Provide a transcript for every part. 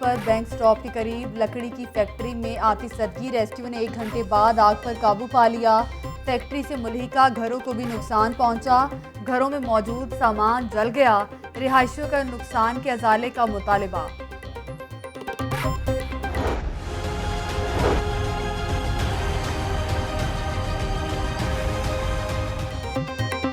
जनपद bank stop के करीब लकड़ी की फैक्ट्री में आतिशबाजी। रेस्क्यू ने 1 घंटे बाद आग पर काबू पा लिया। फैक्ट्री से मुल्हिका घरों को भी नुकसान पहुंचा। घरों में मौजूद सामान जल गया। रिहायशियों का नुकसान के अजाले का मुतालिबा।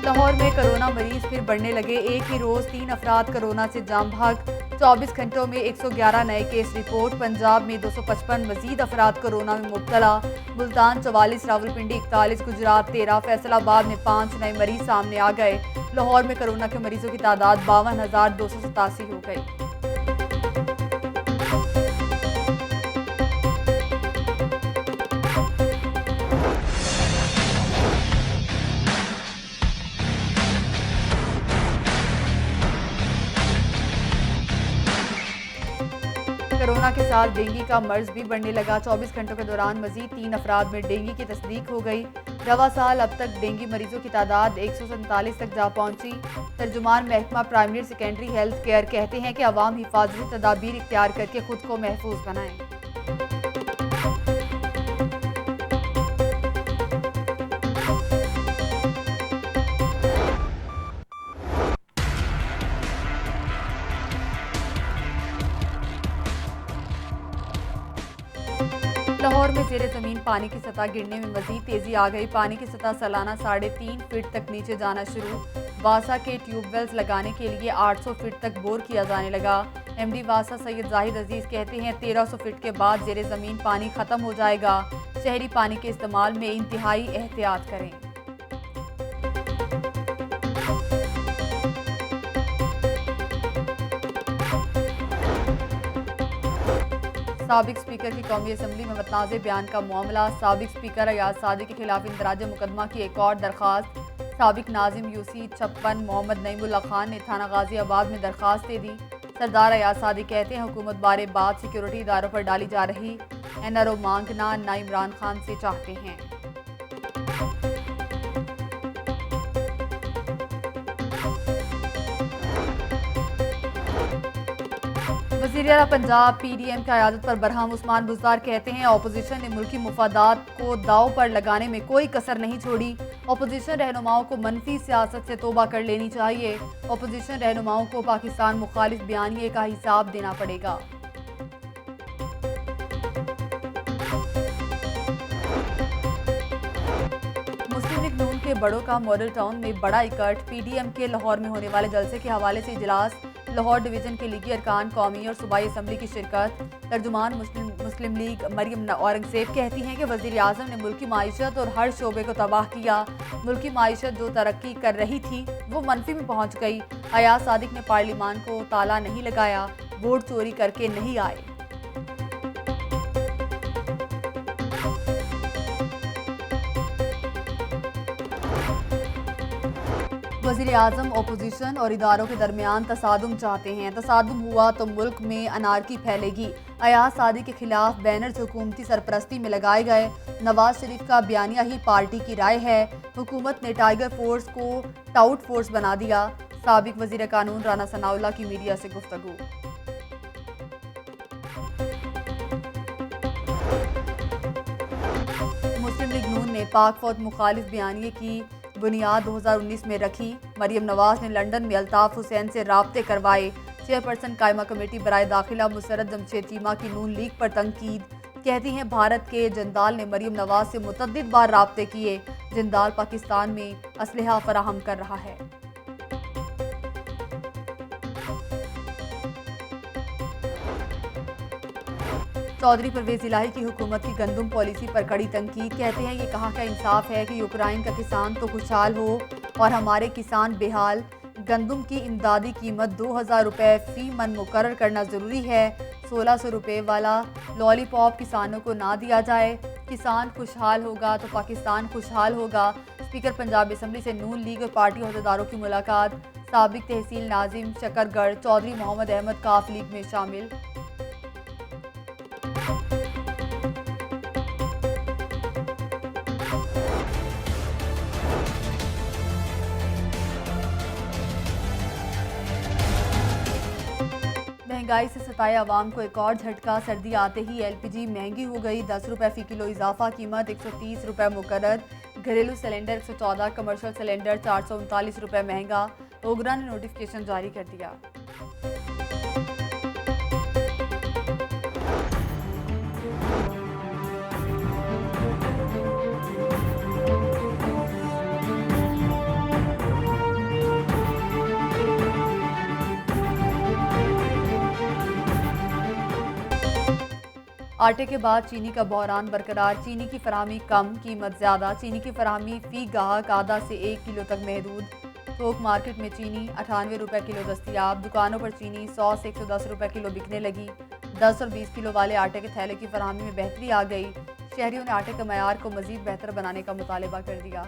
लाहौर में कोरोना मरीज फिर बढ़ने लगे। एक ही रोज 3 अफराद कोरोना से जाम भाग। 24 घंटों में 111 नए केस रिपोर्ट। पंजाब में 255 मजीद अफराद कोरोना में मुब्तला। मुल्तान 44, रावलपिंडी 41, गुजरात 13, फैसलाबाद में 5 नए मरीज सामने आ गए। लाहौर में कोरोना के मरीजों की तादाद 52,287 हो गई। कोरोना के साथ डेंगू का मर्ज भी बढ़ने लगा। 24 घंटों के दौरान मजीद 3 अफराद में डेंगू की तस्दीक हो गई। रवा साल अब तक डेंगू मरीजों की तादाद 147 तक जा पहुंची। तर्जुमान महकमा प्राइमरी सेकेंडरी हेल्थ केयर कहते हैं कि अवाम हिफाजती तदाबीर इख्तियार करके खुद को महफूज बनाएं। लाहौर में ज़ेरे ज़मीन पानी की सतह गिरने में मजीद तेज़ी आ गई। पानी की सतह सालाना 3.5 फीट तक नीचे जाना शुरू। वासा के ट्यूबवेल्स लगाने के लिए 800 फीट तक बोर किया जाने लगा। एमडी वासा सैयद जाहिद अजीज कहते हैं 1300 फीट के बाद ज़ेरे ज़मीन पानी ख़त्म हो जाएगा। शहरी पानी के इस्तेमाल में इंतहाई एहतियात करें। साबिक स्पीकर की कौमी असम्बली में मतनाज़े बयान का मामला। साबिक स्पीकर अयाज सादी के खिलाफ इंदराज मुकदमा की एक और दरख्वास्त। साबिक नाजिम यूसी 56 मोहम्मद नईमुल्लाह खान ने थाना गाजियाबाद में दरख्वास्त दे दी। सरदार अयाज सादी कहते हैं हुकूमत बारे बात सिक्योरिटी इदारों पर डाली जा रही। एनआरओ मांगना ना इमरान खान से चाहते हैं। वज़ीर आला पंजाब पीडीएम की क़यादत पर बरहम। उस्मान बुज़दार कहते हैं अपोजिशन ने मुल्की मुफादात को दाव पर लगाने में कोई कसर नहीं छोड़ी। अपोजिशन रहनुमाओं को मनफी सियासत से तौबा कर लेनी चाहिए। अपोजिशन रहनुमाओं को पाकिस्तान मुखालिफ बयानिए का हिसाब देना पड़ेगा। मुस्लिम लीग नून के बड़ों का मॉडल टाउन में बड़ा इकट्ठ। पीडीएम के लाहौर में होने वाले जलसे के हवाले से इजलास। लाहौर डिवीजन के लीगी अरकान, कौमी और सूबाई असम्बली की शिरकत। तर्जुमान मुस्लिम लीग मरियम औरंगजेब कहती हैं कि वज़ीर आज़म ने मुल्की माईशत और हर शोबे को तबाह किया। मुल्की माईशत जो तरक्की कर रही थी वो मनफी में पहुँच गई। अयाज सादिक ने पार्लिमान को ताला नहीं लगाया, वोट चोरी करके नहीं आए। वज़ीर आज़म अपोजिशन और इदारों के दरमियान तसादुम चाहते हैं। तसादुम हुआ तो मुल्क में अनारकी फैलेगी। अयाज सादी के खिलाफ बैनर्स हुकूमती सरपरस्ती में लगाए गए। नवाज शरीफ का बयानिया ही पार्टी की राय है। हुकूमत ने टाइगर फोर्स को टाउट फोर्स बना दिया। साबिक वज़ीर कानून राना सनाउल्लाह की मीडिया से गुफ्तगू। मुस्लिम लीग नून ने पाक फौज मुखालिफ बयानिए की बुनियाद 2019 में रखी। मरियम नवाज ने लंदन में अल्ताफ हुसैन से राब्ते करवाए। चेयरपर्सन कायमा कमेटी बराए दाखिला मुसरत जमशेद चीमा की नून लीग पर तनकीद। कहती हैं भारत के जंदाल ने मरियम नवाज से मुतअद्दिद बार राब्ते किए। जंदाल पाकिस्तान में असलहा फराहम कर रहा है। चौधरी परवेज इलाही की हुकूमत की गंदम पॉलिसी पर कड़ी तनकीद। कहते हैं ये कहाँ का इंसाफ है कि यूक्रेन का किसान तो खुशहाल हो और हमारे किसान बेहाल। गंदम की इमदादी कीमत 2000 रुपये फी मन मुकर्रर करना ज़रूरी है। 1600 रुपये वाला लॉलीपॉप किसानों को ना दिया जाए। किसान खुशहाल होगा तो पाकिस्तान खुशहाल होगा। स्पीकर पंजाब असम्बली से नून लीग और पार्टी अहदेदारों की मुलाकात। साबिक तहसील नाजिम शकरगढ़ चौधरी मोहम्मद अहमद काफ लीग में शामिल। महंगाई से सताए आवाम को एक और झटका। सर्दी आते ही एलपीजी महंगी हो गई। 10 रुपये फ़ी किलो इजाफा। कीमत 130 रुपये मुकर्रर। घरेलू सिलेंडर 114, कमर्शियल सिलेंडर 439 रुपये महंगा। ओगरा ने नोटिफिकेशन जारी कर दिया। आटे के बाद चीनी का बहरान बरकरार। चीनी की फराहमी कम, कीमत ज़्यादा। चीनी की फराहमी फ़ी गाहक आधा से 1 किलो तक महदूद। थोक मार्केट में चीनी 98 रुपये किलो दस्तियाब। दुकानों पर चीनी 100 से 110 रुपये किलो बिकने लगी। 10 और 20 किलो वाले आटे के थैले की फराहमी में बेहतरी आ गई। शहरियों ने आटे के मयार को मज़ीद बेहतर बनाने का मुतालबा कर दिया।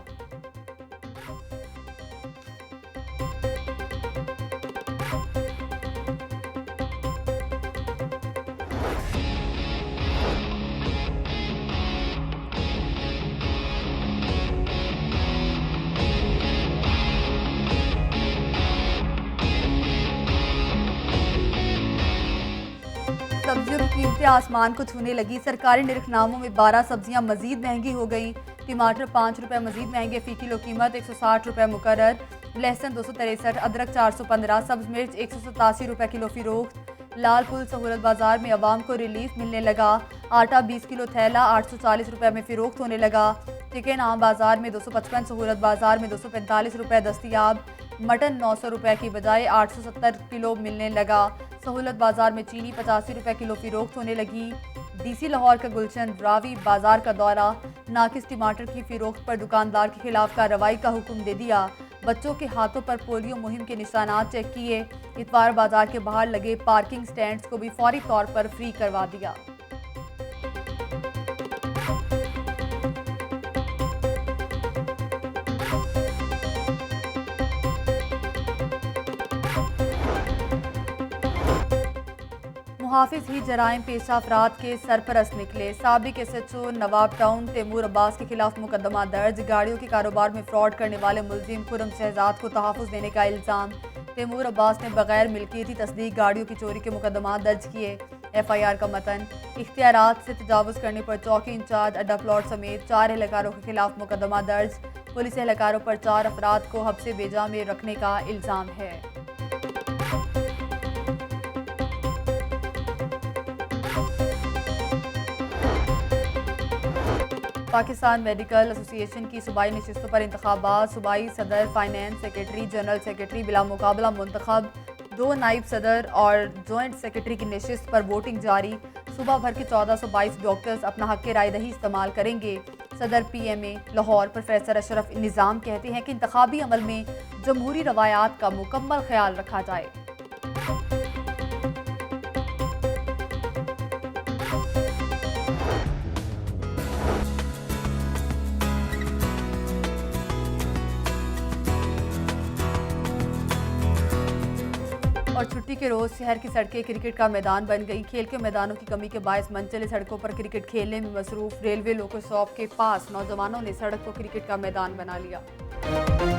सब्जियों की कीमतें आसमान को छूने लगी। सरकारी निरखनामों में 12 सब्जियां मजीद महंगी हो गई। टमाटर 5 रुपये मजीद महंगे। फ़ी किलो कीमत 160 रुपये मुकर्रर। लहसुन 263, अदरक 415, सब्ज मिर्च 187 रुपये किलो फ़रोख्त। लालपुल सहूलत बाजार में अवाम को रिलीफ मिलने लगा। आटा 20 किलो थैला 840 रुपये में फ़रोख्त होने लगा। चिकन आम बाजार में 255, सहूलत बाजार में 245 रुपये दस्तियाब। मटन 900 रुपये की बजाय 870 किलो मिलने लगा। सहूलत बाजार में चीनी 85 रुपये किलो फ़रोख्त होने लगी। डीसी लाहौर का गुलशन रावी बाजार का दौरा। नाकिस टमाटर की फ़रोख्त पर दुकानदार के खिलाफ कार्रवाई का हुक्म दे दिया। बच्चों के हाथों पर पोलियो मुहिम के निशानात चेक किए। इतवार बाजार के बाहर लगे पार्किंग स्टैंड्स को भी फौरी तौर पर फ्री करवा दिया। मुहाफिज ही जराइम पेशा अफराद के सरपरस्त निकले। साबिक SHO नवाब टाउन तैमूर अब्बास के खिलाफ मुकदमा दर्ज। गाड़ियों के कारोबार में फ्रॉड करने वाले मुलजिम खुर्रम शहजाद को तहफ़्फ़ुज़ देने का इल्ज़ाम। तैमूर अब्बास ने बगैर मिल्कियती तस्दीक गाड़ियों की चोरी के मुकदमा दर्ज किए। FIR का मतन, इख्तियारात से तजावुज़ करने पर चौकी इंचार्ज अड्डा प्लॉट समेत 4 एहलकारों के खिलाफ मुकदमा दर्ज। पुलिस एहलकारों पर 4 अफराद को हब्से बेजा में रखने का इल्ज़ाम है। पाकिस्तान मेडिकल एसोसिएशन की सूबाई नशिस्तों पर इंतखाबात। सूबाई सदर, फाइनेंस सेक्रेटरी, जनरल सेक्रेटरी बिला मुकाबला मुंतखब। 2 नाइब सदर और जॉइंट सेक्रेटरी की नशिस्त पर वोटिंग जारी। सूबा भर के 1422 डॉक्टर्स अपना हक राय दही इस्तेमाल करेंगे। सदर PMA लाहौर प्रोफेसर अशरफ निज़ाम कहते हैं कि इंतखाबी अमल में जमहूरी रवायात का मुकम्मल ख्याल रखा जाए। और छुट्टी के रोज़ शहर की सड़कें क्रिकेट का मैदान बन गई। खेल के मैदानों की कमी के बायस मनचले सड़कों पर क्रिकेट खेलने में मसरूफ रेलवे लोको शॉप के पास नौजवानों ने सड़क को क्रिकेट का मैदान बना लिया।